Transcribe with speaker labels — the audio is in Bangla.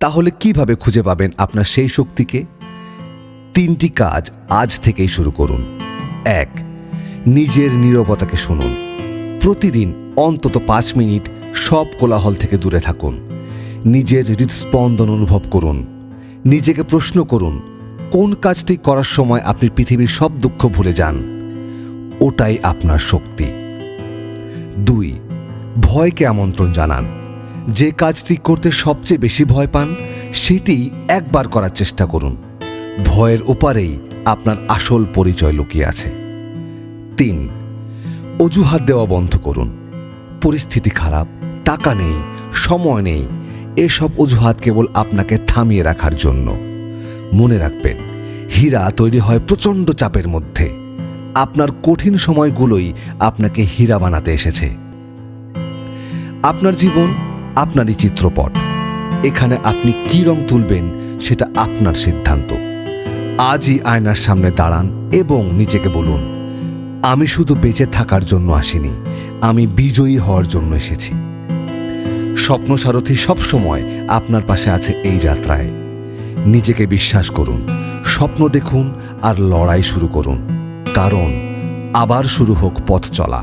Speaker 1: তাহলে কিভাবে খুঁজে পাবেন আপনার সেই শক্তিকে? 3টি কাজ আজ থেকেই শুরু করুন। 1. নিজের নীরবতাকে শুনুন। প্রতিদিন অন্তত 5 মিনিট সব কোলাহল থেকে দূরে থাকুন। নিজের হৃদস্পন্দন অনুভব করুন। নিজেকে প্রশ্ন করুন, কোন কাজটি করার সময় আপনি পৃথিবীর সব দুঃখ ভুলে যান? ওটাই আপনার শক্তি। 2. ভয়কে আমন্ত্রণ জানান। যে কাজটি করতে সবচেয়ে বেশি ভয় পান সেটি একবার করার চেষ্টা করুন। ভয়ের ওপারেই আপনার আসল পরিচয় লুকিয়ে আছে। 3. অজুহাত দেওয়া বন্ধ করুন। পরিস্থিতি খারাপ, টাকা নেই, সময় নেই, এসব অজুহাত কেবল আপনাকে থামিয়ে রাখার জন্য। মনে রাখবেন, হীরা তৈরি হয় প্রচণ্ড চাপের মধ্যে। আপনার কঠিন সময়গুলোই আপনাকে হীরা বানাতে এসেছে। আপনার জীবন আপনারই চিত্রপট। এখানে আপনি কি রং তুলবেন সেটা আপনার সিদ্ধান্ত। আজই আয়নার সামনে দাঁড়ান এবং নিজেকে বলুন, আমি শুধু বেঁচে থাকার জন্য আসিনি, আমি বিজয়ী হওয়ার জন্য এসেছি। স্বপ্নসারথী সবসময় আপনার পাশে আছে এই যাত্রায়। নিজেকে বিশ্বাস করুন, স্বপ্ন দেখুন আর লড়াই শুরু করুন, কারণ আবার শুরু হোক পথ চলা।